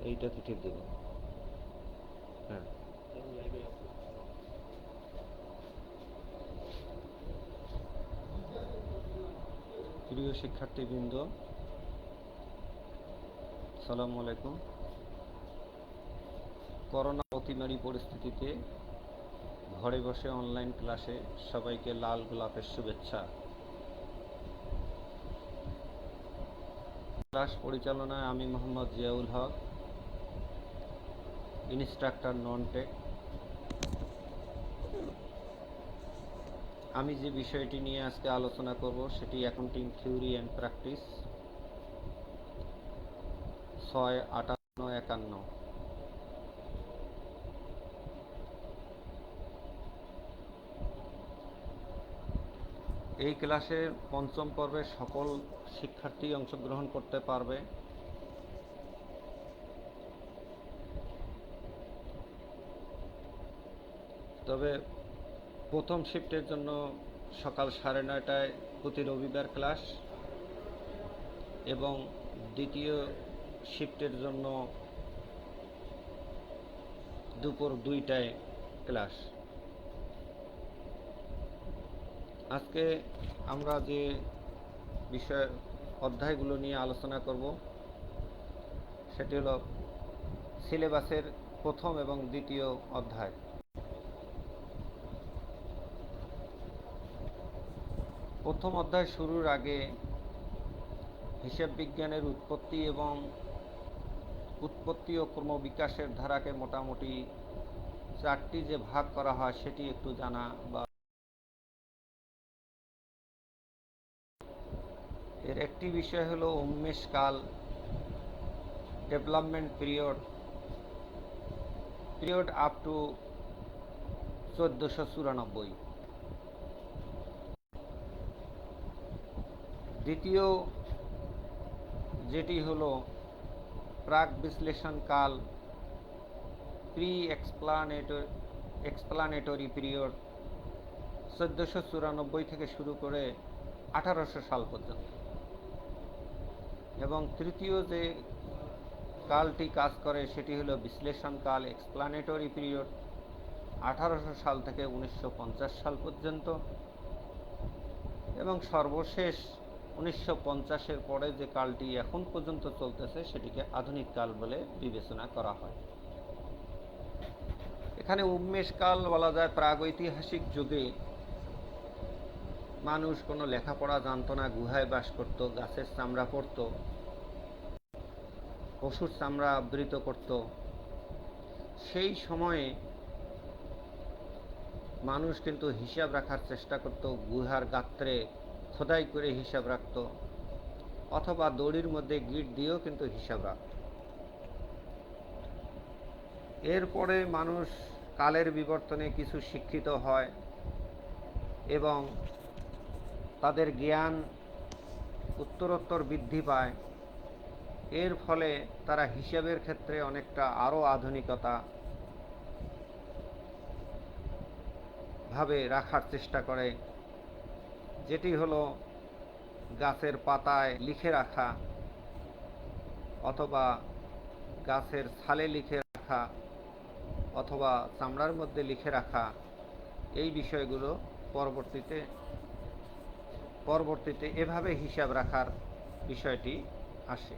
এইটাতে টিপ দেব। হ্যাঁ, প্রিয় শিক্ষার্থীবৃন্দ, সালামু আলাইকুম। করোনা অতিমারী পরিস্থিতিতে ঘরে বসে অনলাইন ক্লাসে সবাইকে লাল গোলাপের শুভেচ্ছা। ক্লাস পরিচালনায় আমি মোহাম্মদ জিয়াউল হক, ইনস্ট্রাক্টর নন টেক। আমি যে বিষয়টি নিয়ে আজকে আলোচনা করব সেটি অ্যাকাউন্টিং থিওরি অ্যান্ড প্র্যাকটিস 6, 58, 51। এই ক্লাসের পঞ্চম পর্বে সকল শিক্ষার্থী অংশগ্রহণ করতে পারবে। তবে প্রথম শিফটের জন্য সকাল 9:30টায় প্রতি রবিবার ক্লাস এবং দ্বিতীয় শিফটের জন্য দুপুর 2টায় ক্লাস। আজকে আমরা যে বিষয় অধ্যায়গুলো নিয়ে আলোচনা করব সেটি হলো সিলেবাসের প্রথম এবং দ্বিতীয় অধ্যায়। প্রথম অধ্যায় শুরুর আগে হিসাব বিজ্ঞানের উৎপত্তি ও ক্রমবিকাশের ধারাকে মোটামুটি 4টি যে ভাগ করা হয় সেটি একটু জানা বা এর একটি বিষয় হলো উন্মেষকাল, ডেভেলপমেন্ট পিরিয়ড আপ টু 1494। দ্বিতীয় যেটি হলো প্রাক বিশ্লেষণ কাল, প্রি এক্সপ্লানেটরি পিরিয়ড 1494 থেকে শুরু করে 1800 সাল পর্যন্ত। এবং তৃতীয় যে কালটি কাজ করে সেটি হলো বিশ্লেষণ কাল, এক্সপ্লানেটরি পিরিয়ড 1800 সাল থেকে 1950 সাল পর্যন্ত। এবং সর্বশেষ 1950-এর পরে যে কালটি এখন পর্যন্ত চলতেছে সেটিকে আধুনিক কাল বলে বিবেচনা করা হয়। এখানে উন্মেষকাল বলা যায় প্রাগৈতিহাসিক যুগে মানুষ কোনো লেখাপড়া জানত না, গুহায় বাস করত, গাছের চামড়া পরত, পশুর চামড়া আবৃত করত। সেই সময়ে মানুষ কিন্তু হিসাব রাখার চেষ্টা করত, গুহার গাত্রে খোদাই করে হিসাব রাখত, অথবা দড়ির মধ্যে গিট দিয়েও কিন্তু হিসাব রাখত। এরপরে মানুষ কালের বিবর্তনে কিছু শিক্ষিত হয় এবং তাদের জ্ঞান উত্তরোত্তর বৃদ্ধি পায়। এর ফলে তারা হিসাবের ক্ষেত্রে অনেকটা আরও আধুনিকতা ভাবে রাখার চেষ্টা করে, যেটি হলো গাছের পাতায় লিখে রাখা অথবা গাছের ছালে লিখে রাখা অথবা চামড়ার মধ্যে লিখে রাখা। এই বিষয়গুলো পরবর্তীতে এভাবে হিসাব রাখার বিষয়টি আসে।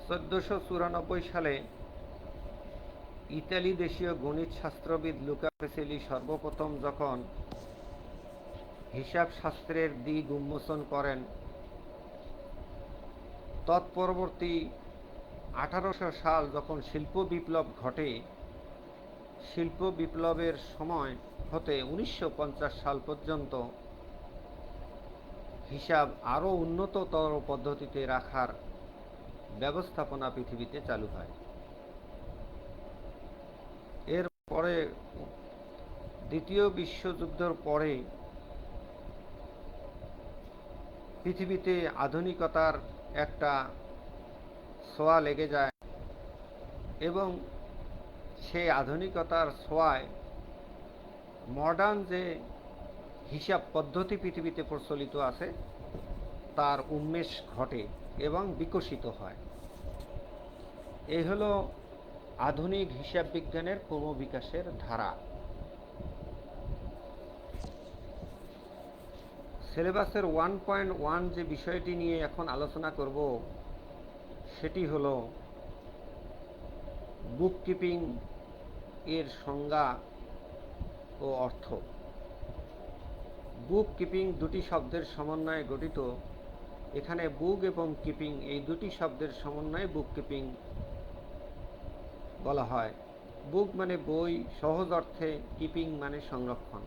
1494 সালে ইতালি দেশীয় গণিত শাস্ত্রবিদ লুকা পেসেলি সর্বপ্রথম যখন হিসাব শাস্ত্রের দিক উন্মোচন করেন, তৎপরবর্তী 1800 সাল যখন শিল্প বিপ্লব ঘটে, শিল্প বিপ্লবের সময় হতে 1950 সাল পর্যন্ত হিসাব আরও উন্নততর পদ্ধতিতে রাখার ব্যবস্থাপনা পৃথিবীতে চালু হয়। এরপরে দ্বিতীয় বিশ্বযুদ্ধের পরে পৃথিবীতে আধুনিকতার একটা ছোঁয়া লেগে যায় এবং সেই আধুনিকতার ছোঁয়ায় মডার্ন যে হিসাব পদ্ধতি পৃথিবীতে প্রচলিত আছে তার উন্মেষ ঘটে এবং বিকশিত হয়। এই হলো আধুনিক হিসাব বিজ্ঞানের ক্রমবিকাশের ধারা। সিলেবাসের 1.1 যে বিষয়টি নিয়ে এখন আলোচনা করব সেটি হলো বুককিপিং এর সংজ্ঞা ও অর্থ। বুককিপিং দুটি শব্দের সমন্বয়ে গঠিত। এখানে বুক এবং কিপিং এই দুটি শব্দের সমন্বয়ে বুককিপিং বলা হয়। বুক মানে বই, সহজ অর্থে কিপিং মানে সংরক্ষণ।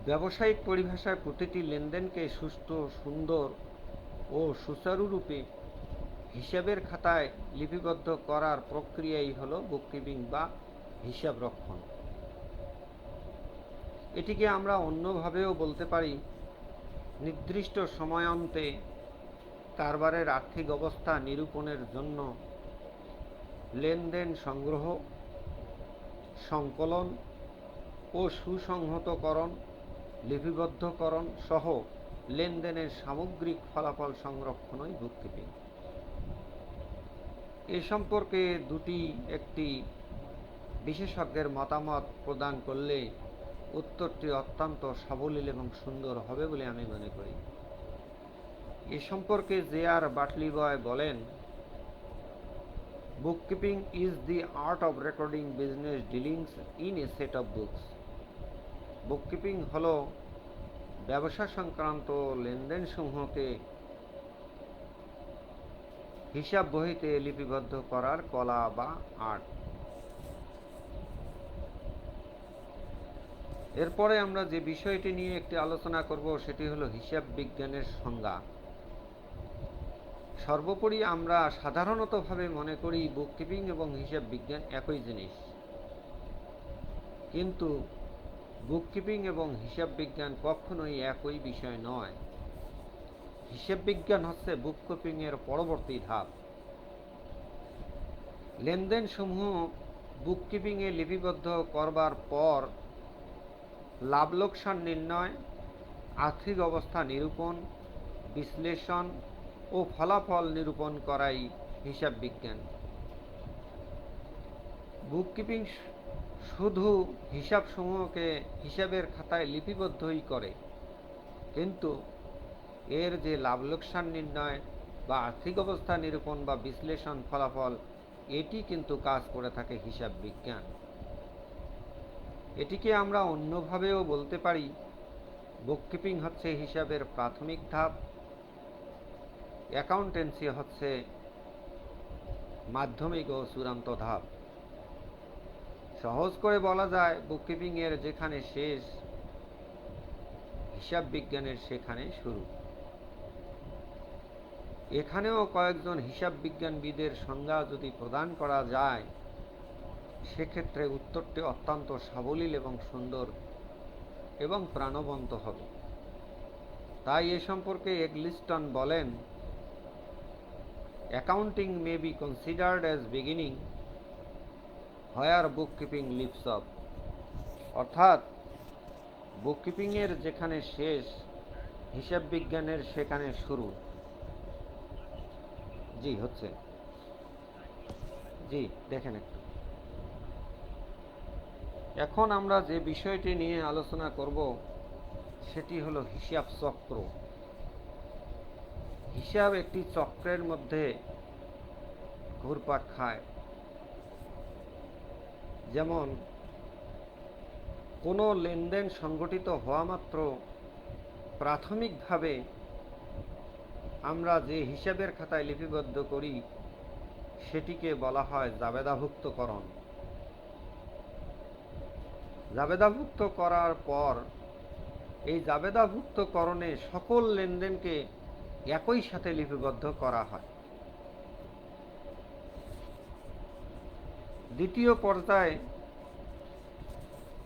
ব্যবসায়িক পরিভাষায় প্রতিটি লেনদেনকে সুষ্ঠু, সুন্দর ও সুচারুরূপে হিসাবের খাতায় লিপিবদ্ধ করার প্রক্রিয়াই হল বুককিপিং বা হিসাব রক্ষণ। এটিকে আমরা অন্যভাবেও বলতে পারি নির্দিষ্ট সময়ান্তে কারবারের আর্থিক অবস্থা নিরূপণের জন্য লেনদেন সংগ্রহ, সংকলন ও সুসংহতকরণ, লিপিবদ্ধকরণ সহ লেনদেনের সামগ্রিক ফলাফল সংরক্ষণই বুককিপিং। এ সম্পর্কে একটি বিশেষজ্ঞের মতামত প্রদান করলে উত্তরটি অত্যন্ত সাবলীল এবং সুন্দর হবে বলে আমি মনে করি। এ সম্পর্কে জে.আর. বাটলিবয় বলেন, bookkeeping is the art of recording business dealings in a set of books. Bookkeeping হল ব্যবসা সংক্রান্ত লেনদেনসমূহকে হিসাব বহিতে লিপিবদ্ধ করার কলা বা আর্ট। এরপরে আমরা যে বিষয়টি নিয়ে একটি আলোচনা করব সেটি হলো হিসাব বিজ্ঞানের সংজ্ঞা। সর্বোপরি আমরা সাধারণতভাবে মনে করি বুককিপিং এবং হিসাব বিজ্ঞান একই জিনিস, কিন্তু বুককিপিং এবং হিসাব বিজ্ঞান কখনোই একই বিষয় নয়। হিসাব বিজ্ঞান হচ্ছে বুককিপিং এর পরবর্তী ধাপ। লেনদেন সমূহ বুককিপিং এ লিপিবদ্ধ করবার পর লাভ লোকসান নির্ণয়, আর্থিক অবস্থা নিরূপণ, বিশ্লেষণ ও ফলাফল নিরূপণ করাই হিসাব বিজ্ঞান। বুককিপিং শুধু হিসাবসমূহকে হিসাবের খাতায় লিপিবদ্ধই করে, কিন্তু এর যে লাভ লোকসান নির্ণয় বা আর্থিক অবস্থা নিরূপণ বা বিশ্লেষণ, ফলাফল, এটি কিন্তু কাজ করে থাকে হিসাব বিজ্ঞান। এটিকে আমরা অন্যভাবেও বলতে পারি, বুককিপিং হচ্ছে হিসাবের প্রাথমিক ধাপ, অ্যাকাউন্টেন্সি হচ্ছে মাধ্যমিক ও চূড়ান্ত ধাপ। সহজ করে বলা যায়, বুককিপিং এর যেখানে শেষ, হিসাব বিজ্ঞানের সেখানে শুরু। এখানেও কয়েকজন হিসাব বিজ্ঞানবিদের সংজ্ঞা যদি প্রদান করা যায়, সেক্ষেত্রে উত্তরটি অত্যন্ত সাবলীল এবং সুন্দর এবং প্রাণবন্ত হবে। তাই এ সম্পর্কে এগলিস্টন বলেন, accounting may be considered as beginning where bookkeeping leaves off. অর্থাৎ বুককিপিং এর যেখানে শেষ, হিসাব বিজ্ঞানের সেখানে শুরু। জি হচ্ছে, জি দেখেন একটু। এখন আমরা যে বিষয়টি নিয়ে আলোচনা করব সেটি হলো হিসাব চক্র। হিসাব একটি চক্রের মধ্যে ঘুরপাক খায়। যেমন কোনো লেনদেন সংগঠিত হওয়া মাত্র প্রাথমিকভাবে আমরা যে হিসাবের খাতায় লিপিবদ্ধ করি সেটিকে বলা হয় জাবেদাভুক্তকরণ। জাবেদাভুক্ত করার পর এই জাবেদাভুক্তকরণে সকল লেনদেনকে একই সাথে লিপিবদ্ধ করা হয়। দ্বিতীয় পর্যায়ে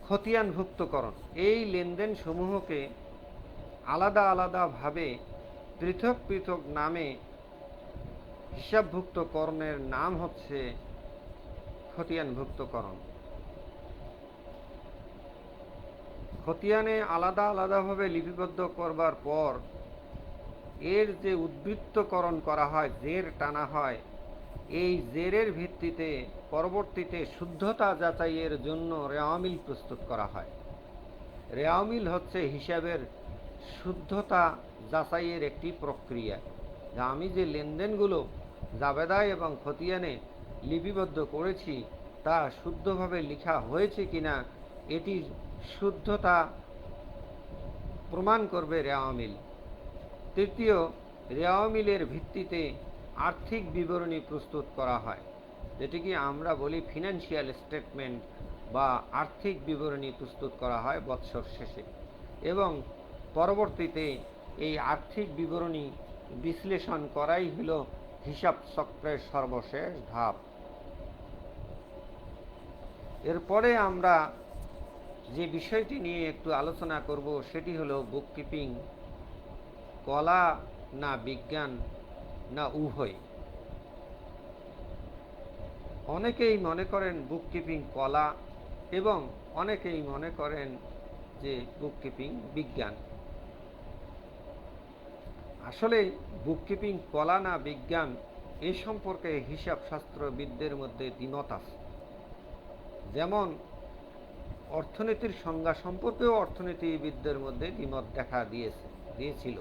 খতিয়ানভুক্তকরণ। এই লেনদেন সমূহকে আলাদা আলাদাভাবে পৃথক পৃথক নামে হিসাবভুক্তকরণের নাম হচ্ছে খতিয়ানভুক্তকরণ। খতিয়ানে আলাদা আলাদাভাবে লিপিবদ্ধ করবার পর এর যে উদ্বৃত্তকরণ করা হয়, জের টানা হয়, এই জেরের ভিত্তিতে পরবর্তীতে শুদ্ধতা যাচাইয়ের জন্য রেওয়ামিল প্রস্তুত করা হয়। রেওয়ামিল হচ্ছে হিসাবের শুদ্ধতা যাচাইয়ের একটি প্রক্রিয়া, যা আমি যে লেনদেনগুলো জাবেদায় এবং খতিয়ানে লিপিবদ্ধ করেছি তা শুদ্ধভাবে লেখা হয়েছে কিনা এটির শুদ্ধতা প্রমাণ করবে রেওয়ামিল। তৃতীয়, রেওয়ামিলের ভিত্তিতে আর্থিক বিবরণী প্রস্তুত করা হয়, যেটিকে আমরা বলি ফিনান্সিয়াল স্টেটমেন্ট বা আর্থিক বিবরণী প্রস্তুত করা হয় বৎসর শেষে, এবং পরবর্তীতে এই আর্থিক বিবরণী বিশ্লেষণ করাই হল হিসাব চক্রের সর্বশেষ ধাপ। এরপরে আমরা যে বিষয়টি নিয়ে একটু আলোচনা করব সেটি হলো বুককিপিং কলা না বিজ্ঞান না উভয়। অনেকেই মনে করেন বুককিপিং কলা এবং অনেকেই মনে করেন যে বুককিপিং বিজ্ঞান। আসলে বুককিপিং কলা না বিজ্ঞান এ সম্পর্কে হিসাব শাস্ত্রবিদদের মধ্যে দ্বিমত আছে। যেমন অর্থনীতির সংজ্ঞা সম্পর্কেও অর্থনীতিবিদদের মধ্যে দ্বিমত দেখা দিয়েছিল।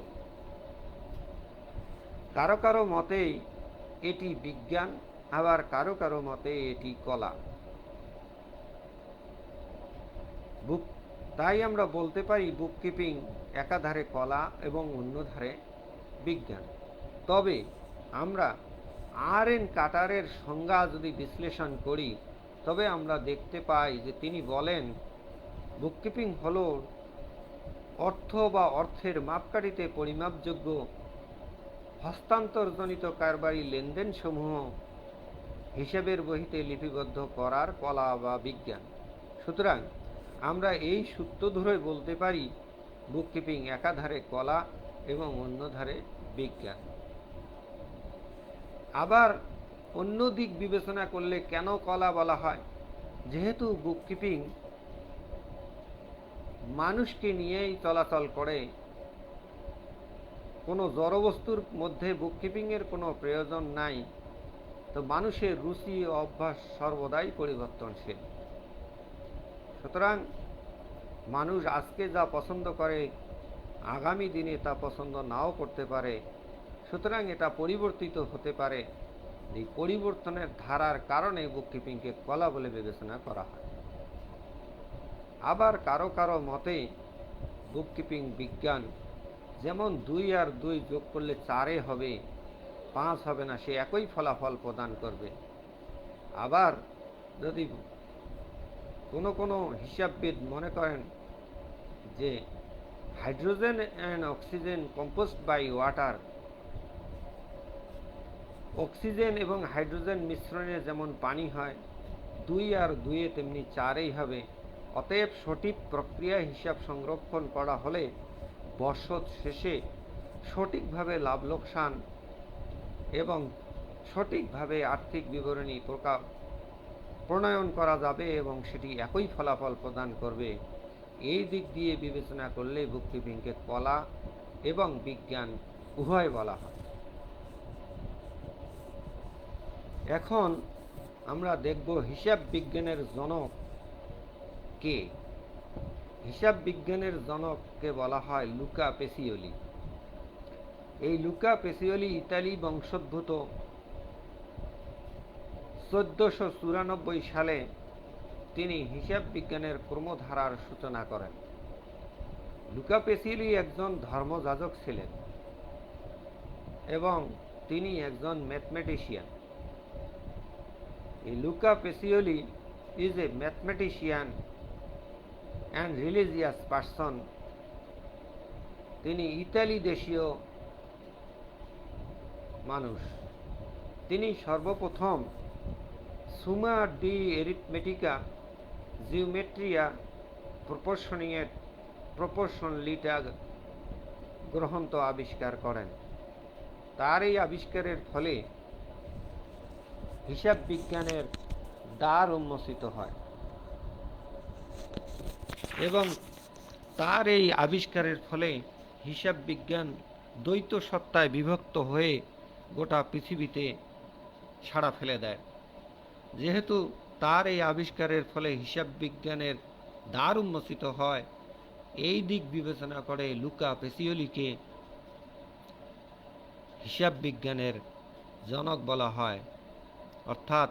কারো কারো মতেই এটি বিজ্ঞান, আবার কারো কারো মতে এটি কলা। তাই আমরা বলতে পারি বুককিপিং একাধারে কলা এবং অন্য ধারে বিজ্ঞান। তবে আমরা আর.এন. কাটারের সংজ্ঞা যদি বিশ্লেষণ করি তবে আমরা দেখতে পাই যে তিনি বলেন বুককিপিং হল অর্থ বা অর্থের মাপকাঠিতে পরিমাপযোগ্য হস্তান্তরজনিত কারবারি লেনদেন সমূহ হিসাবের বহিতে লিপিবদ্ধ করার কলা বা বিজ্ঞান। সুতরাং আমরা এই সূত্র ধরে বলতে পারি বুককিপিং একাধারে কলা এবং অন্য ধারে বিজ্ঞান। আবার অন্য দিক বিবেচনা করলে কেন কলা বলা হয়? যেহেতু বুককিপিং মানুষকে নিয়েই চলাচল করে, কোনো জড়বস্তুর মধ্যে বুককিপিংয়ের কোনো প্রয়োজন নাই, তো মানুষের রুচি ও অভ্যাস সর্বদাই পরিবর্তনশীল। সুতরাং মানুষ আজকে যা পছন্দ করে আগামী দিনে তা পছন্দ নাও করতে পারে। সুতরাং এটা পরিবর্তিত হতে পারে। এই পরিবর্তনের ধারার কারণে বুককিপিংকে কলা বলে বিবেচনা করা হয়। আবার কারো কারো মতে বুককিপিং বিজ্ঞান। যেমন 2 আর 2 যোগ করলে 4 হবে, 5 হবে না, সে একই ফলাফল প্রদান করবে। আবার যদি কোনো হিসাববিদ মনে করেন যে hydrogen and oxygen composed by water, oxygen এবং হাইড্রোজেন মিশ্রণে যেমন পানি হয়, 2 আর 2 তেমনি 4 হবে। অতএব সঠিক প্রক্রিয়া হিসাব সংরক্ষণ করা হলে বর্ষর শেষে সঠিকভাবে লাভ লোকসান এবং সঠিকভাবে আর্থিক বিবরণী প্রণয়ন করা যাবে এবং সেটি একই ফলাফল প্রদান করবে। এই দিক দিয়ে বিবেচনা করলে বুককিপিংকে কলা এবং বিজ্ঞান উভয় বলা হয়। এখন আমরা দেখব হিসাব বিজ্ঞানের জনক কে। হিসাব বিজ্ঞানের জনককে বলা হয় লুকা পেসিওলি। এই লুকা পেসিওলি ইতালি বংশোদ্ভূত। 1494 সালে তিনি হিসাব বিজ্ঞানের ক্রমধারার সূচনা করেন। লুকা পেসিওলি একজন ধর্মযাজক ছিলেন এবং তিনি একজন mathematician. Luca Pacioli is a mathematician and religious person. তিনি ইতালি দেশীয় মানুষ। তিনি সর্বপ্রথম সুমা ডি এরিথমেটিকা জিওমেট্রিয়া প্রপোর্শনালিটা গ্রন্থ আবিষ্কার করেন। তার এই আবিষ্কারের ফলে হিসাব বিজ্ঞানের দ্বার উন্মোচিত হয় এবং তার এই আবিষ্কারের ফলে হিসাব বিজ্ঞান দ্বৈত সত্তায় বিভক্ত হয়ে গোটা পৃথিবীতে সাড়া ফেলে দেয়। যেহেতু তার এই আবিষ্কারের ফলে হিসাব বিজ্ঞানের দ্বার উন্মোচিত হয়, এই দিক বিবেচনা করে লুকা পেসিওলিকে হিসাব বিজ্ঞানের জনক বলা হয়, অর্থাৎ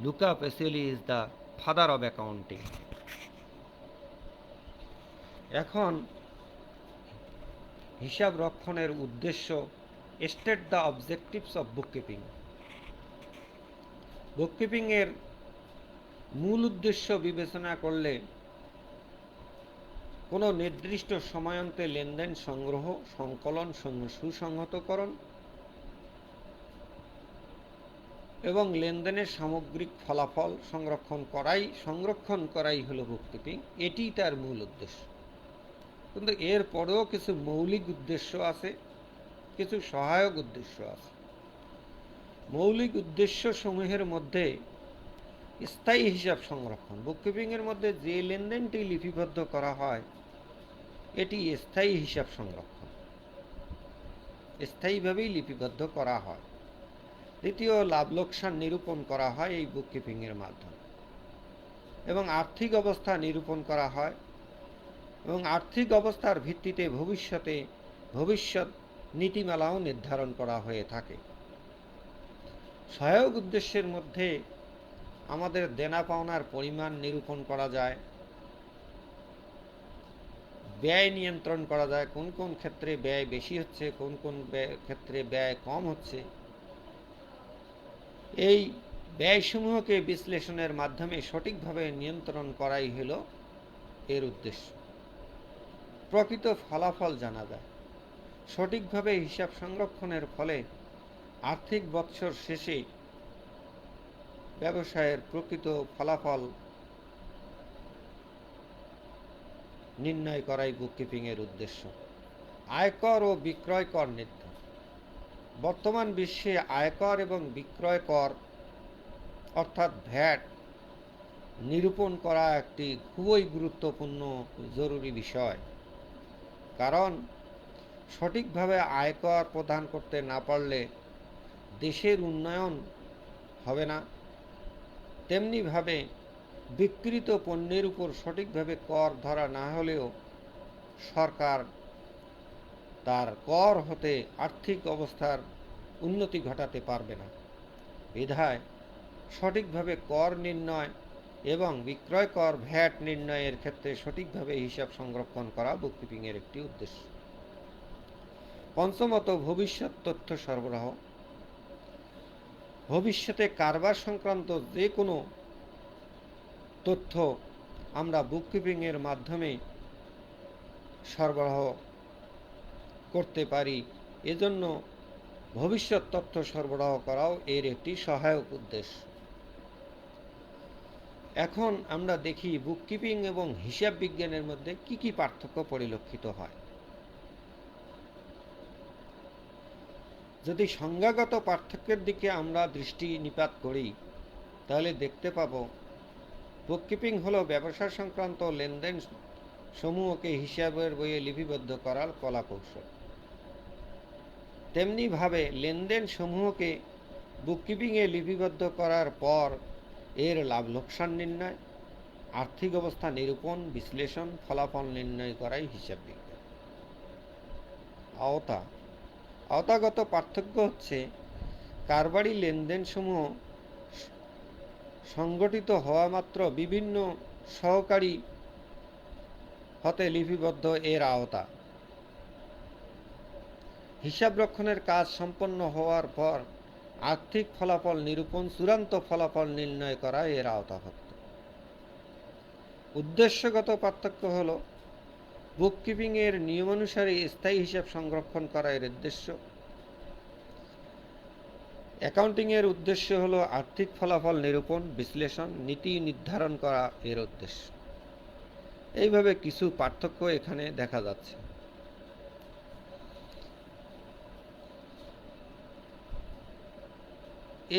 Luca Pacioli is the father of accounting. এখন হিসাব রক্ষণের উদ্দেশ্য, state the objectives of bookkeeping. বুককিপিংয়ের মূল উদ্দেশ্য বিবেচনা করলে কোনো নির্দিষ্ট সময়ান্তে লেনদেন সংগ্রহ, সংকলন, সুসংহতকরণ এবং লেনদেনের সামগ্রিক ফলাফল সংরক্ষণ করাই হলো বুককিপিং। এটি তার মূল উদ্দেশ্য। কিন্তু এর পরেও কিছু মৌলিক উদ্দেশ্য আছে, কিছু সহায়ক উদ্দেশ্য আছে। মৌলিক উদ্দেশ্য সমূহের মধ্যে স্থায়ী হিসাব সংরক্ষণ। বুককিপিংয়ের মধ্যে যে লেনদেনটি লিপিবদ্ধ করা হয় এটি স্থায়ী হিসাব সংরক্ষণ, স্থায়ীভাবেই লিপিবদ্ধ করা হয়। দ্বিতীয়, লাভ লোকসান নিরূপণ করা হয় এই বুককিপিংয়ের মাধ্যমে, এবং আর্থিক অবস্থা নিরূপণ করা হয়, এবং আর্থিক অবস্থার ভিত্তিতে ভবিষ্যৎ নীতিমালাও নির্ধারণ করা হয়ে থাকে। সহায়ক উদ্দেশ্যের মধ্যে আমাদের দেনা পাওনার পরিমাণ নিরূপণ করা যায়, ব্যয় নিয়ন্ত্রণ করা যায়, কোন কোন ক্ষেত্রে ব্যয় বেশি হচ্ছে, কোন কোন ক্ষেত্রে ব্যয় কম হচ্ছে। এই ব্যয়সমূহকে বিশ্লেষণের মাধ্যমে সঠিকভাবে নিয়ন্ত্রণ করাই হল এর উদ্দেশ্য। প্রকৃত ফলাফল জানা যায়। সঠিকভাবে হিসাব সংরক্ষণের ফলে আর্থিক বৎসর শেষে ব্যবসায়ের প্রকৃত ফলাফল নির্ণয় করাই বুককিপিংয়ের উদ্দেশ্য। আয়কর ও বিক্রয় কর নির্ধারণ। বর্তমান বিশ্বে আয়কর এবং বিক্রয় কর অর্থাৎ ভ্যাট নিরূপণ করা একটি খুবই গুরুত্বপূর্ণ জরুরি বিষয়। কারণ সঠিকভাবে আয়কর প্রদান করতে না পারলে দেশের উন্নয়ন হবে না, তেমনিভাবে বিক্রিত পণ্যের উপর সঠিকভাবে কর ধরা না হলেও সরকার তার কর হতে আর্থিক অবস্থার উন্নতি ঘটাতে পারবে না। বিধায় সঠিকভাবে কর নির্ণয় এবং বিক্রয় কর ভ্যাট নির্ণয়ের ক্ষেত্রে সঠিকভাবে হিসাব সংরক্ষণ করা বুককিপিংয়ের একটি উদ্দেশ্য। পঞ্চমত, ভবিষ্যৎ তথ্য সরবরাহ। ভবিষ্যতে কারবার সংক্রান্ত যে কোনো তথ্য আমরা বুককিপিংয়ের মাধ্যমে সরবরাহ করতে পারি, এজন্য ভবিষ্যৎ তথ্য সরবরাহ করাও এর একটি সহায়ক উদ্দেশ্য। এখন আমরা দেখি বুককিপিং এবং হিসাব বিজ্ঞানের মধ্যে কি কি পার্থক্য পরিলক্ষিত হয়। যদি সংজ্ঞাগত পার্থক্যের দিকে আমরা দৃষ্টি নিপাত করি তাহলে দেখতে পাব বুককিপিং হলো ব্যবসা সংক্রান্ত লেনদেন সমূহকে হিসাবের বইয়ে লিপিবদ্ধ করার কলাকৌশল। তেমনিভাবে লেনদেন সমূহকে বুককিপিংয়ে লিপিবদ্ধ করার পর এর লাভ লোকসান নির্ণয়, আর্থিক অবস্থা নিরূপণ, বিশ্লেষণ, ফলাফল নির্ণয় করাই হিসাব বিজ্ঞান। আওতাগত পার্থক্য হচ্ছে কারবারি লেনদেন সমূহ সংগঠিত হওয়া মাত্র বিভিন্ন সহকারী হতে লিপিবদ্ধ এর আওতা। হিসাব রক্ষণের কাজ সম্পন্ন হওয়ার পর আর্থিক ফলাফল নিরূপণ, চূড়ান্ত ফলাফল নির্ণয় করা এর আওতাভুক্ত। উদ্দেশ্যগত পার্থক্য হল বুককিপিংয়ের নিয়মানুসারে স্থায়ী হিসাব সংরক্ষণ করা এর উদ্দেশ্য, অ্যাকাউন্টিংয়ের উদ্দেশ্য হল আর্থিক ফলাফল নিরূপণ, বিশ্লেষণ, নীতি নির্ধারণ করা এর উদ্দেশ্য। এইভাবে কিছু পার্থক্য এখানে দেখা যাচ্ছে।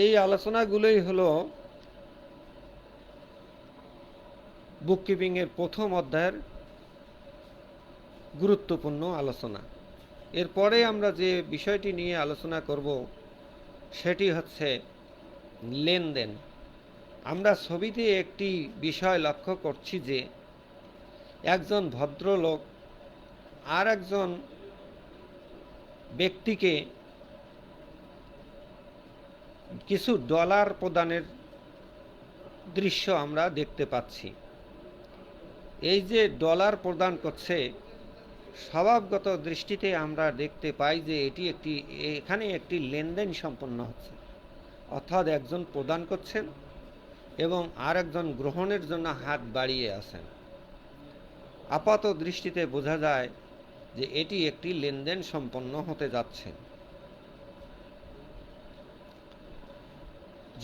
এই আলোচনাগুলোই হলো বুককিপিংয়ের প্রথম অধ্যায়ের গুরুত্বপূর্ণ আলোচনা। এরপরে আমরা যে বিষয়টি নিয়ে আলোচনা করব সেটি হচ্ছে লেনদেন। আমরা ছবিতে একটি বিষয় লক্ষ্য করছি যে একজন ভদ্রলোক আর একজন ব্যক্তিকে কিছু ডলার প্রদানের দৃশ্য আমরা দেখতে পাচ্ছি। এই যে ডলার প্রদান করছে, স্বভাবগত দৃষ্টিতে আমরা দেখতে পাই যে এখানে একটি লেনদেন সম্পন্ন হচ্ছে, অর্থাৎ একজন প্রদান করছেন এবং আর একজন গ্রহণের জন্য হাত বাড়িয়ে আছেন। আপাত দৃষ্টিতে বোঝা যায় যে এটি একটি লেনদেন সম্পন্ন হতে যাচ্ছে।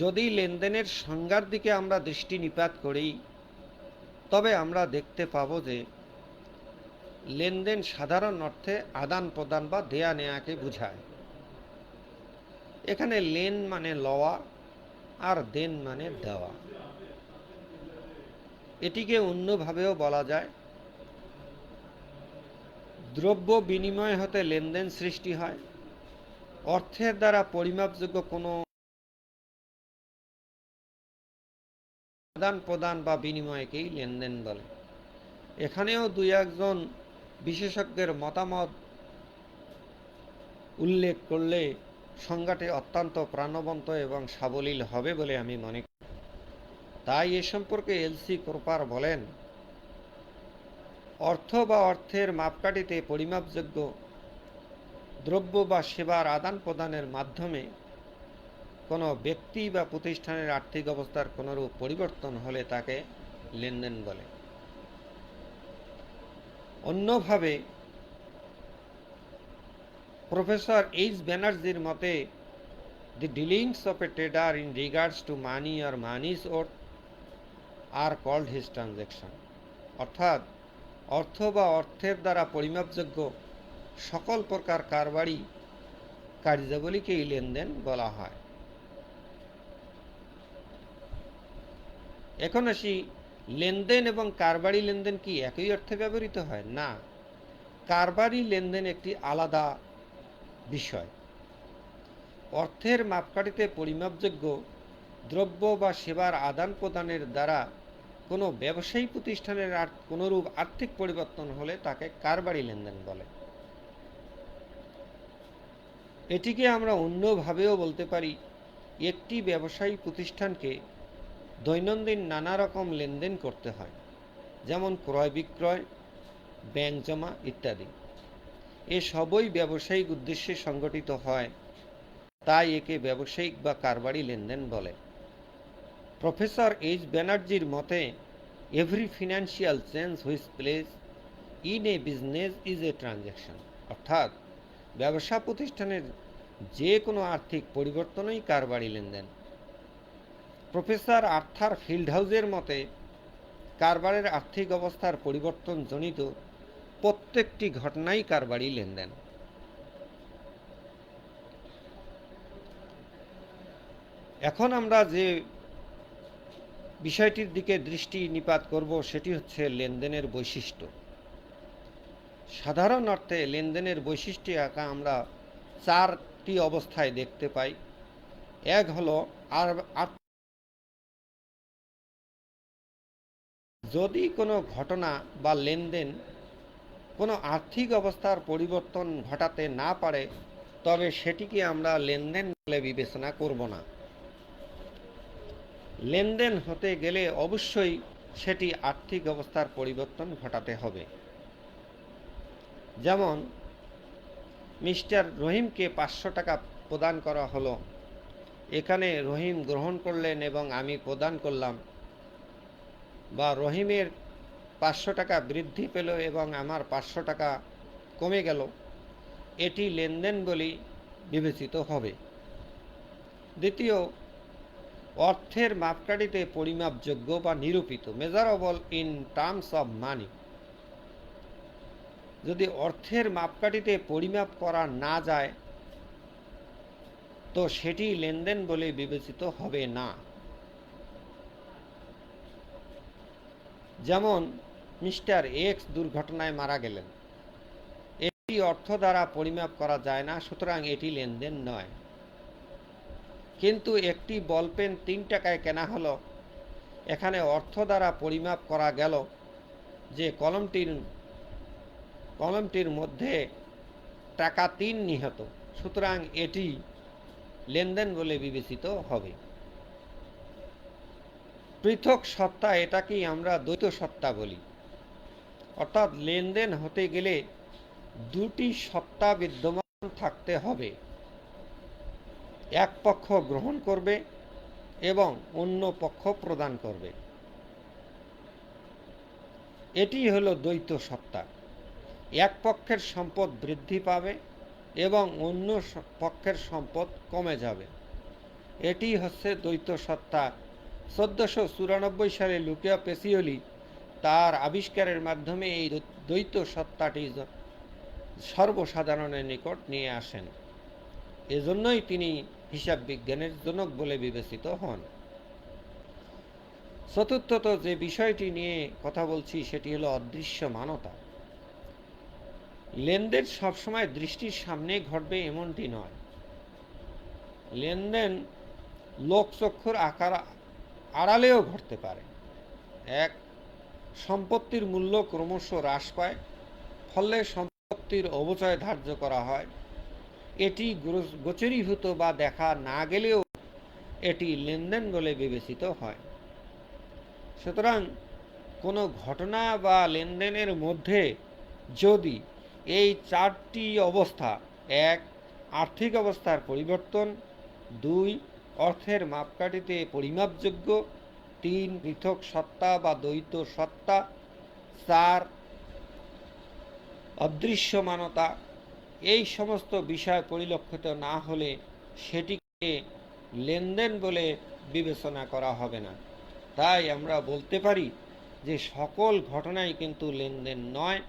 যদি লেনদেনের সংজ্ঞার দিকে আমরা দৃষ্টি নিপাত করি, তবে আমরা দেখতে পাব যে লেনদেন সাধারণ অর্থে আদান প্রদান বা দেয়া নেয়াকে বোঝায়। এখানে লেন মানে লওয়া আর দেন মানে দেওয়া। এটিকে অন্যভাবেও বলা যায়, দ্রব্য বিনিময় হতে লেনদেন সৃষ্টি হয়। অর্থের দ্বারা পরিমাপযোগ্য কোনো আদান প্রদান বা বিনিময়কেই লেনদেন বলে। এখানেও দুই একজন বিশেষজ্ঞের মতামত উল্লেখ করলে সংজ্ঞাটি অত্যন্ত প্রাণবন্ত এবং সাবলীল হবে বলে আমি মনে করি। তাই এ সম্পর্কে এলসি কোপার বলেন, অর্থ বা অর্থের মাপকাঠিতে পরিমাপযোগ্য দ্রব্য বা সেবার আদান প্রদানের মাধ্যমে কোনো ব্যক্তি বা প্রতিষ্ঠানের আর্থিক অবস্থার কোনোরূপ পরিবর্তন হলে তাকে লেনদেন বলে। অন্যভাবে প্রফেসর এইচ ব্যানার্জির মতে, the dealings of a trader in regards to money or money's worth are called his transaction। অর্থাৎ অর্থ বা অর্থের দ্বারা পরিমাপযোগ্য সকল প্রকার কারবারি কার্যাবলীকেই লেনদেন বলা হয়। এখন আসি, লেনদেন এবং কারবারি লেনদেন কি একই অর্থে ব্যবহৃত হয়? না, কারবারি লেনদেন একটি আলাদা বিষয়। অর্থের মাপকাঠিতে পরিমাপযোগ্য দ্রব্য বা সেবার আদান প্রদানের দ্বারা কোনো ব্যবসায়ী প্রতিষ্ঠানের কোনোরূপ আর্থিক পরিবর্তন হলে তাকে কারবারি লেনদেন বলে। এটিকে আমরা অন্যভাবেও বলতে পারি, একটি ব্যবসায়ী প্রতিষ্ঠানকে দৈনন্দিন নানা রকম লেনদেন করতে হয়, যেমন ক্রয় বিক্রয়, ব্যাংক জমা ইত্যাদি। এ সবই ব্যবসায়িক উদ্দেশ্যে সংগঠিত হয়, তাই একে ব্যবসায়িক বা কারবারি লেনদেন বলে। প্রফেসর এইচ ব্যানার্জির মতে, every financial change which place in a business is a transaction. অর্থাৎ ব্যবসা প্রতিষ্ঠানের যে কোনো আর্থিক পরিবর্তনই কারবারি লেনদেন। প্রফেসর আর্থার ফিল্ডহাউসের মতে, কারবারের আর্থিক অবস্থার পরিবর্তন জনিত প্রত্যেকটি ঘটনাই কারবারি লেনদেন। এখন আমরা যে বিষয়টির দিকে দৃষ্টি নিপাত করব সেটি হচ্ছে লেনদেনের বৈশিষ্ট্য। সাধারণ অর্থে লেনদেনের বৈশিষ্ট্য আঁকা আমরা চারটি অবস্থায় দেখতে পাই। এক হলো যদি কোনো ঘটনা বা লেনদেন কোনো আর্থিক অবস্থার পরিবর্তন ঘটাতে না পারে, তবে সেটিকে আমরা লেনদেন বলে বিবেচনা করব না। লেনদেন হতে গেলে অবশ্যই সেটি আর্থিক অবস্থার পরিবর্তন ঘটাতে হবে। যেমন মিস্টার রহিমকে 500 টাকা প্রদান করা হলো। এখানে রহিম গ্রহণ করলেন এবং আমি প্রদান করলাম, বা রহিমের 500 টাকা বৃদ্ধি পেল এবং আমার 500 টাকা কমে গেল, এটি লেনদেন বলেই বিবেচিত হবে। দ্বিতীয়, অর্থের মাপকাঠিতে পরিমাপযোগ্য বা নিরূপিত, measurable in terms of money. যদি অর্থের মাপকাঠিতে পরিমাপ করা না যায়, তো সেটি লেনদেন বলে বিবেচিত হবে না। যেমন মিস্টার এক্স দুর্ঘটনায় মারা গেলেন, এটি অর্থ দ্বারা পরিমাপ করা যায় না, সুতরাং এটি লেনদেন নয়। কিন্তু একটি বল পেন 3 টাকায় কেনা হলো, এখানে অর্থ দ্বারা পরিমাপ করা গেল যে কলমটির মধ্যে টাকা 3 নিহত, সুতরাং এটি লেনদেন বলে বিবেচিত হবে। পৃথক সত্তা, এটাকেই আমরা দ্বৈত সত্তা বলি। অর্থাৎ লেনদেন হতে গেলে দুটি সত্তা বিদ্যমান থাকতে হবে, এক পক্ষ গ্রহণ করবে এবং অন্য পক্ষ প্রদান করবে। এটি হলো দ্বৈত সত্তা। এক পক্ষের সম্পদ বৃদ্ধি পাবে এবং অন্য পক্ষের সম্পদ কমে যাবে। এটি হচ্ছে দ্বৈত সত্তা। 1494 সালে লুকিয়া পেসিওলি তার আবিষ্কারের মাধ্যমে এই দ্বৈত সত্তাটি সর্বসাধারণের নিকট নিয়ে আসেন। এজন্যই তিনি হিসাব বিজ্ঞানের জনক বলে বিবেচিত হন। চতুর্থত যে বিষয়টি নিয়ে কথা বলছি সেটি হলো অদৃশ্যমানতা। লেনদেন সবসময় দৃষ্টির সামনে ঘটবে এমনটি নয়। লেনদেন লোকচক্ষুর আড়ালেও ঘটতে পারে। এক, সম্পত্তির মূল্য ক্রমশ হ্রাস পায়, ফলে সম্পত্তির অবচয় ধার্য করা হয়। এটি গোচরীভূত বা দেখা না গেলেও এটি লেনদেন বলে বিবেচিত হয়। সুতরাং কোনো ঘটনা বা লেনদেনের মধ্যে যদি এই 4টি অবস্থা, 1, আর্থিক অবস্থার পরিবর্তন, 2, অর্থের মাপকাঠিতে পরিমাপযোগ্য, 3, পৃথক সত্তা বা দ্বৈত সত্তা, 4, অদৃশ্যমানতা, এই সমস্ত বিষয় পরিলক্ষিত না হলে সেটিকে লেনদেন বলে বিবেচনা করা হবে না। তাই আমরা বলতে পারি যে সকল ঘটনাই কিন্তু লেনদেন নয়,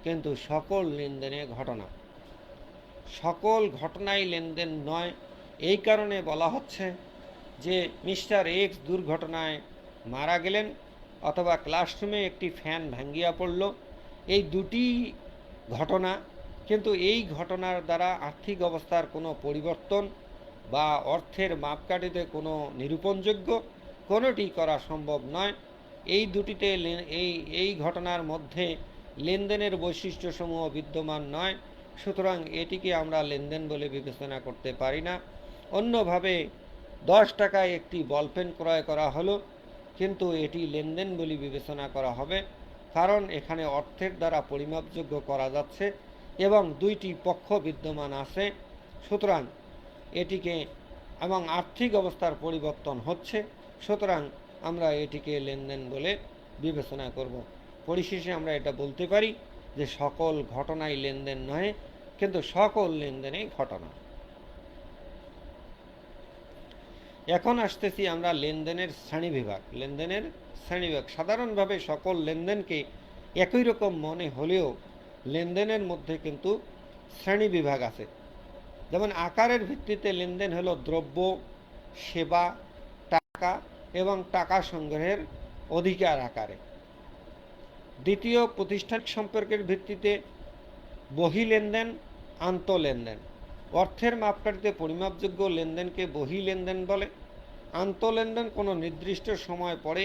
কিন্তু সকল লেনদেনে ঘটনা। সকল ঘটনাই লেনদেন নয় এই কারণে বলা হচ্ছে যে মিস্টার এক্স দুর্ঘটনায় মারা গেলেন অথবা ক্লাসরুমে একটি ফ্যান ভাঙ্গিয়া পড়ল, এই দুটি ঘটনা, কিন্তু এই ঘটনার দ্বারা আর্থিক অবস্থার কোনো পরিবর্তন বা অর্থের মাপকাঠিতে কোনো নিরূপণযোগ্য কোনোটি করা সম্ভব নয়। এই দুটিতে এই ঘটনার মধ্যে লেনদেনের বৈশিষ্ট্যসমূহ বিদ্যমান নয়, সুতরাং এটিকে আমরা লেনদেন বলে বিবেচনা করতে পারি না। অন্যভাবে 10 টাকায় একটি বলপেন ক্রয় করা হলো, কিন্তু এটি লেনদেন বলে বিবেচনা করা হবে, কারণ এখানে অর্থের দ্বারা পরিমাপযোগ্য করা যাচ্ছে এবং দুইটি পক্ষ বিদ্যমান আছে, সুতরাং এটিকে, এবং আর্থিক অবস্থার পরিবর্তন হচ্ছে, সুতরাং আমরা এটিকে লেনদেন বলে বিবেচনা করব। পরিশেষে আমরা এটা বলতে পারি যে সকল ঘটনাই লেনদেন নয়, কিন্তু সকল লেনদেনই ঘটনা। এখন আসতেছি আমরা লেনদেনের শ্রেণীবিভাগ। সাধারণভাবে সকল লেনদেনকে একই রকম মনে হলেও লেনদেনের মধ্যে কিন্তু শ্রেণীবিভাগ আছে। যেমন আকারের ভিত্তিতে লেনদেন হলো দ্রব্য, সেবা, টাকা এবং টাকা সংগ্রহের অধিকার আকারে। দ্বিতীয়, প্রতিষ্ঠানিক সম্পর্কের ভিত্তিতে বহি লেনদেন, আন্ত লেনদেন। অর্থের মাপকাঠিতে পরিমাপযোগ্য লেনদেনকে বহি লেনদেন বলে। আন্ত লেনদেন কোনো নির্দিষ্ট সময় পরে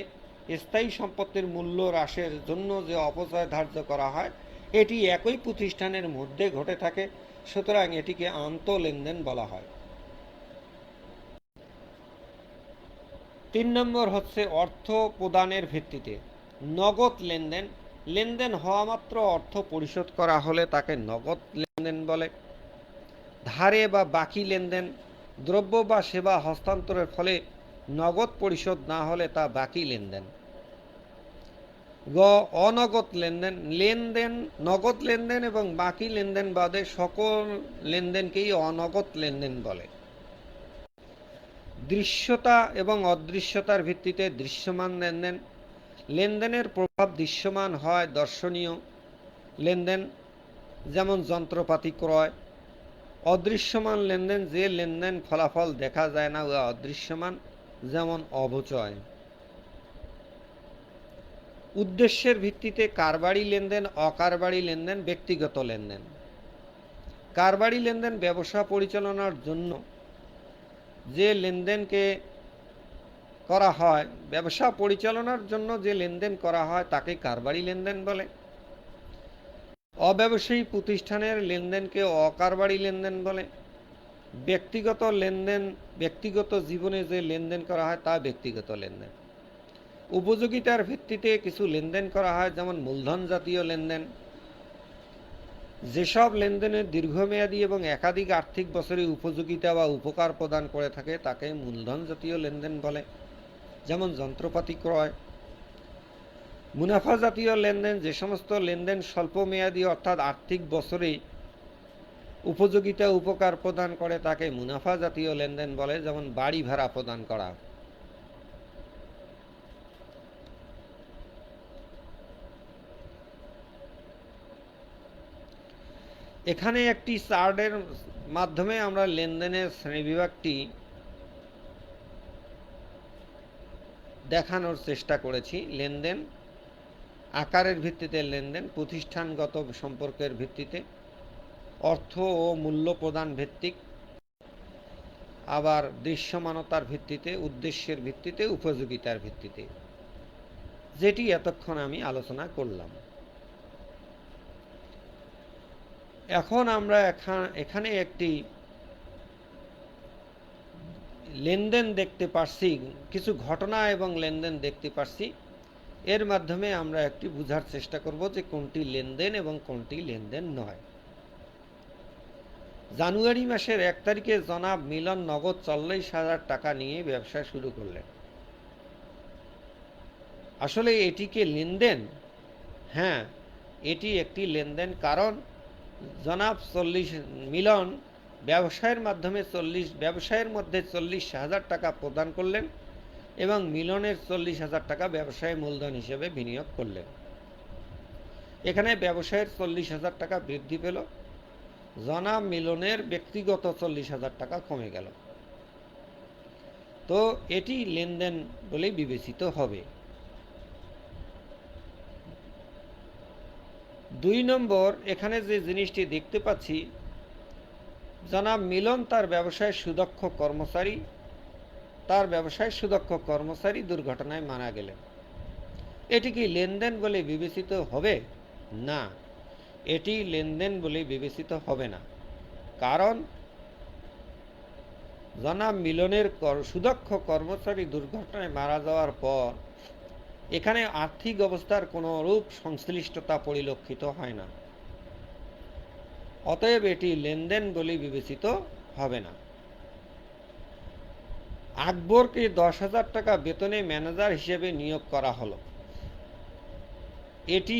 স্থায়ী সম্পত্তির মূল্য হ্রাসের জন্য যে অপচয় ধার্য করা হয়, এটি একই প্রতিষ্ঠানের মধ্যে ঘটে থাকে, সুতরাং এটিকে আন্ত লেনদেন বলা হয়। 3 নম্বর হচ্ছে অর্থ প্রদানের ভিত্তিতে নগদ লেনদেন। লেনদেন হওয়া মাত্র অর্থ পরিশোধ করা হলে তাকে নগদ লেনদেন বলে। ধারে বা বাকি লেনদেন, দ্রব্য বা সেবা হস্তান্তরের ফলে নগদ পরিশোধ না হলে তা বাকি লেনদেন। অনগদ লেনদেন, নগদ লেনদেন এবং বাকি লেনদেন বাদে সকল লেনদেনকেই অনগদ লেনদেন বলে। দৃশ্যতা এবং অদৃশ্যতার ভিত্তিতে দৃশ্যমান লেনদেন। লেনদেনের প্রভাব দৃশ্যমান হয় দর্শনীয় লেনদেন, যেমন যন্ত্রপাতি ক্রয়। অদৃশ্যমান লেনদেন, যে লেনদেন ফলাফল দেখা যায় না, ও অদৃশ্যমান, যেমন অবচয়। উদ্দেশ্যের ভিত্তিতে কারবারি লেনদেন, অকারবারি লেনদেন, ব্যক্তিগত লেনদেন। কারবারি লেনদেন ব্যবসা পরিচালনার জন্য যে লেনদেনকে করা হয়, ব্যবসা পরিচালনার জন্য যে লেনদেন করা হয় তাকে কারবারি লেনদেন বলে। অব্যবসায়ী প্রতিষ্ঠানের লেনদেনকে অকারবারি লেনদেন বলে। ব্যক্তিগত লেনদেন, ব্যক্তিগত জীবনে যে লেনদেন করা হয় তা ব্যক্তিগত লেনদেন। উপযোগিতার ভিত্তিতে কিছু লেনদেন করা হয়, যেমন মূলধন জাতীয় লেনদেন। যেসব লেনদেনের দীর্ঘমেয়াদী এবং একাধিক আর্থিক বছরে উপযোগিতা বা উপকার প্রদান করে থাকে তাকে মূলধন জাতীয় লেনদেন বলে, যেমন যন্ত্রপাতি ক্রয়। মুনাফা জাতীয় লেনদেন, যে সমস্ত লেনদেন স্বল্প মেয়াদী অর্থাৎ আর্থিক বছরে উপযোগিতা উপকার প্রদান করে তাকে মুনাফা জাতীয় লেনদেন বলে, যেমন বাড়ি ভাড়া প্রদান করা। এখানে একটি চার্টের মাধ্যমে আমরা লেনদেনের শ্রেণীবিভাগটি দেখানোর চেষ্টা করেছি। লেনদেন আকারের ভিত্তিতে লেনদেন, প্রতিষ্ঠানগত সম্পর্কের ভিত্তিতে, অর্থ ও মূল্য প্রদান ভিত্তিক, আবার দৃশ্যমানতার ভিত্তিতে, উদ্দেশ্যের ভিত্তিতে, উপযোগিতার ভিত্তিতে, যেটি এতক্ষণ আমি আলোচনা করলাম। এখন আমরা এখানে একটি লেনদেন দেখতে পারছি, কিছু ঘটনা এবং লেনদেন দেখতে পারছি। এর মাধ্যমে আমরা একটি বোঝার চেষ্টা করব যে কোনটি লেনদেন এবং কোনটি লেনদেন নয়। জানুয়ারি মাসের 1 তারিখে জনাব মিলন নগদ 40,000 টাকা নিয়ে ব্যবসা শুরু করলেন। আসলে এটি কি লেনদেন? হ্যাঁ, এটি একটি লেনদেন, কারণ জনাব মিলন ব্যবসায়ের মধ্যে 40,000 টাকা প্রদান করলেন এবং মিলনের 40,000 টাকা ব্যবসায় মূলধন হিসেবে বিনিয়োগ করলেন। এখানে ব্যবসায়ের 40,000 টাকা বৃদ্ধি পেল, জনাব মিলনের ব্যক্তিগত 40,000 টাকা কমে গেল। তো এটি লেনদেন বলে বিবেচিত হবে। 2 নম্বর, এখানে যে জিনিসটি দেখতে পাচ্ছি, জনাব মিলন তার ব্যবসায় সুদক্ষ কর্মচারী দুর্ঘটনায় মারা গেলেন। এটি কি লেনদেন বলে বিবেচিত হবে? না, এটি লেনদেন বলে বিবেচিত হবে না, কারণ জনাব মিলনের সুদক্ষ কর্মচারী দুর্ঘটনায় মারা যাওয়ার পর এখানে আর্থিক অবস্থার কোনো রূপ সংশ্লিষ্টতা পরিলক্ষিত হয় না, অতএব এটি লেনদেন বলে বিবেচিত হবে না। আকবরকে 10,000 টাকা বেতনে ম্যানেজার হিসেবে নিয়োগ করা হলো। এটি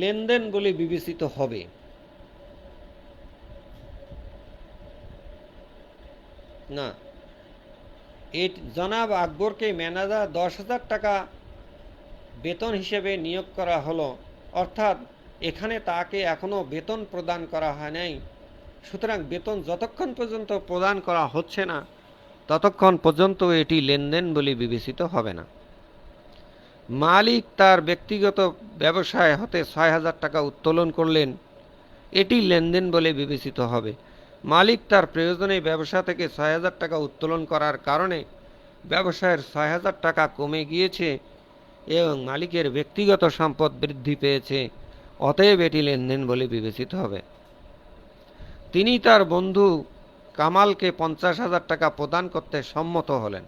লেনদেন বলে বিবেচিত হবে না। জনাব আকবরকে ম্যানেজার 10,000 টাকা বেতন হিসেবে নিয়োগ করা হলো, অর্থাৎ এখানে তাকে এখনো বেতন প্রদান করা হয় নাই। সুতরাং বেতন যতক্ষণ পর্যন্ত প্রদান করা হচ্ছে না ততক্ষণ পর্যন্ত এটি লেনদেন বলে বিবেচিত হবে না। মালিক তার ব্যক্তিগত ব্যবসায় হতে 6,000 টাকা উত্তোলন করলেন, এটি লেনদেন বলে বিবেচিত হবে। মালিক তার প্রয়োজনে ব্যবসা থেকে 6,000 টাকা উত্তোলন করার কারণে ব্যবসায়ের 6,000 টাকা কমে গিয়েছে এবং মালিকের ব্যক্তিগত সম্পদ বৃদ্ধি পেয়েছে, অতএব এটি লেনদেন বলে বিবেচিত হবে। তিনি তার বন্ধু কামালকে 50,000 টাকা প্রদান করতে সম্মত হলেন।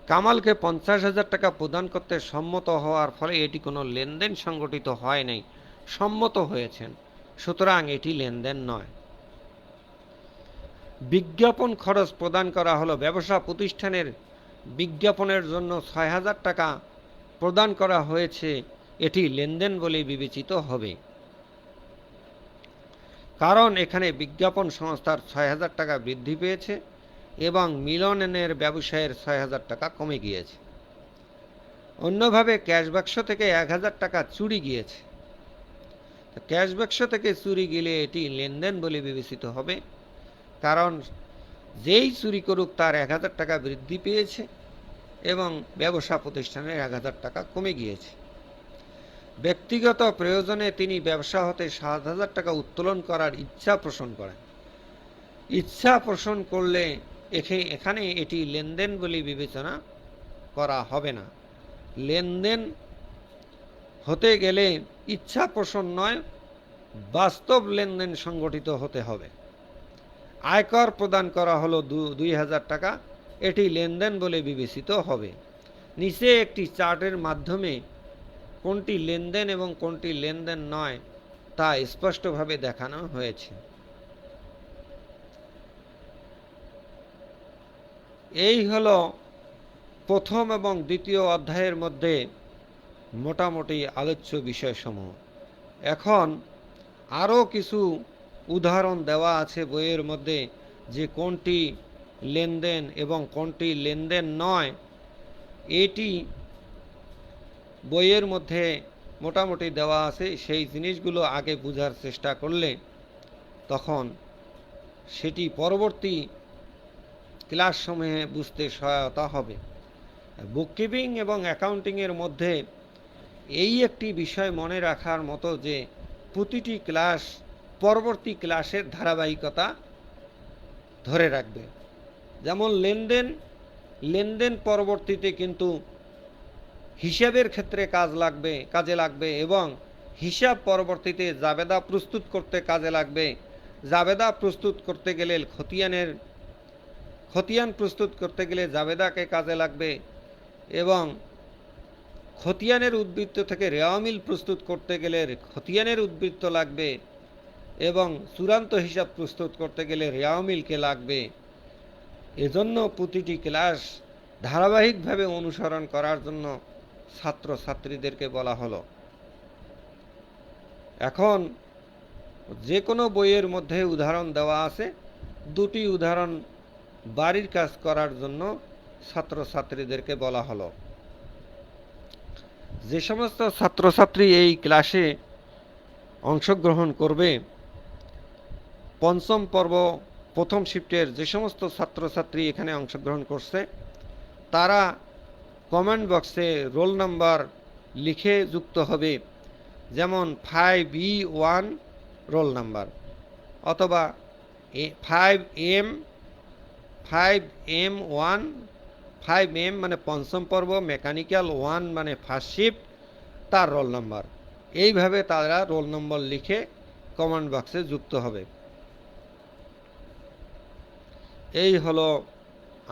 কামালকে 50,000 টাকা প্রদান করতে সম্মত হওয়ার ফলে এটি কোনো লেনদেন সংগঠিত হয় নাই, সম্মত হয়েছেন, সুতরাং এটি লেনদেন নয়। বিজ্ঞাপন খরচ প্রদান করা হলো। ব্যবসা প্রতিষ্ঠানের বিজ্ঞাপনের জন্য 6,000 টাকা প্রদান করা হয়েছে, এটি লেনদেন বলে বিবেচিত হবে, কারণ এখানে বিজ্ঞাপন সংস্থার 6,000 টাকা বৃদ্ধি পেয়েছে এবং মিলনের ব্যবসায়ের 6,000 টাকা কমে গিয়েছে। অন্যভাবে ক্যাশ বাক্স থেকে 1,000 টাকা চুরি গিয়েছে। ক্যাশ বাক্স থেকে চুরি গেলে এটি লেনদেন বলে বিবেচিত হবে, কারণ যেই চুরি করুক তার 1,000 টাকা বৃদ্ধি পেয়েছে এবং ব্যবসা প্রতিষ্ঠানের 1,000 টাকা কমে গিয়েছে। ব্যক্তিগত প্রয়োজনে তিনি ব্যবসা হতে 7,000 টাকা উত্তোলন করার ইচ্ছা পোষণ করেন। ইচ্ছা পোষণ করলে এখানে এটি লেনদেন বলে বিবেচনা করা হবে না। লেনদেন হতে গেলে ইচ্ছা পোষণ নয়, বাস্তব লেনদেন সংগঠিত হতে হবে। আয়কর প্রদান করা হলো 2,000 টাকা, এটি লেনদেন বলে বিবেচিত হবে। নিচে একটি চার্টের মাধ্যমে কোনটি লেনদেন এবং কোনটি লেনদেন নয় তা স্পষ্টভাবে দেখানো হয়েছে। এই হলো প্রথম এবং দ্বিতীয় অধ্যায়ের মধ্যে মোটামুটি আলোচ্য বিষয়সমূহ। এখন আরও কিছু উদাহরণ দেওয়া আছে বইয়ের মধ্যে, যে কোনটি লেনদেন এবং কোনটি লেনদেন নয়, এটি বইয়ের মধ্যে মোটামুটি দেওয়া আছে। সেই জিনিসগুলো আগে বোঝার চেষ্টা করলে তখন সেটি পরবর্তী ক্লাসসমূহে বুঝতে সহায়তা হবে। বুককিপিং এবং অ্যাকাউন্টিংয়ের মধ্যে এই একটি বিষয় মনে রাখার মতো যে প্রতিটি ক্লাস পরবর্তী ক্লাসের ধারাবাহিকতা ধরে রাখবে। যেমন লেনদেন পরবর্তীতে কিন্তু হিসাবের ক্ষেত্রে কাজে লাগবে এবং হিসাব পরবর্তীতে জাবেদা প্রস্তুত করতে কাজে লাগবে। জাবেদা প্রস্তুত করতে গেলে খতিয়ান প্রস্তুত করতে গেলে জাবেদাকে কাজে লাগবে এবং খতিয়ানের উদ্বৃত্ত থেকে রেওয়ামিল প্রস্তুত করতে গেলে খতিয়ানের উদ্বৃত্ত লাগবে এবং চূড়ান্ত হিসাব প্রস্তুত করতে গেলে রেওয়ামিলকে লাগবে। এজন্য প্রতিটি ক্লাস ধারাবাহিকভাবে অনুসরণ করার জন্য ছাত্রছাত্রীদেরকে বলা হলো। এখন যে কোনো বইয়ের মধ্যে উদাহরণ দেওয়া আছে, দুটি উদাহরণ বাড়ির কাজ করার জন্য ছাত্রছাত্রীদেরকে বলা হলো। যে সমস্ত ছাত্রছাত্রী এই ক্লাসে অংশগ্রহণ করবে, পঞ্চম পর্ব প্রথম শিফটের যে সমস্ত ছাত্রছাত্রী এখানে অংশগ্রহণ করছে, তারা কমেন্ট বক্সে রোল নাম্বার লিখে যুক্ত হবে। যেমন 5E1 রোল নাম্বার, অথবা 5M1, 5M মানে পঞ্চম পর্ব, মেকানিক্যাল 1 মানে ফার্স্ট শিফট, তার রোল নাম্বার। এইভাবে তারা রোল নম্বর লিখে কমেন্ট বক্সে যুক্ত হবে। এই হলো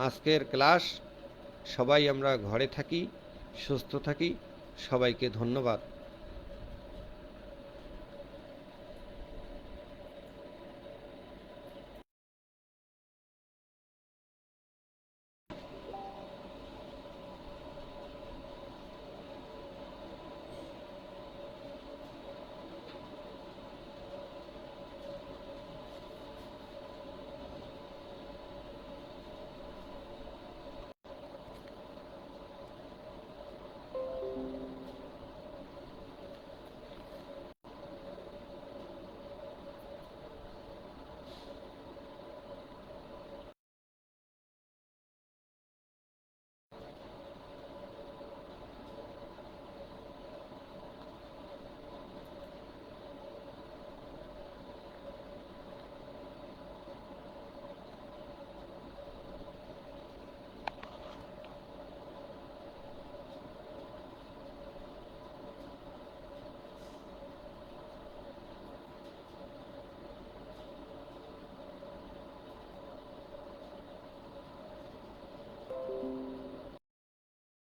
আজকের ক্লাস। সবাই আমরা ঘরে থাকি, সুস্থ থাকি। সবাইকে ধন্যবাদ।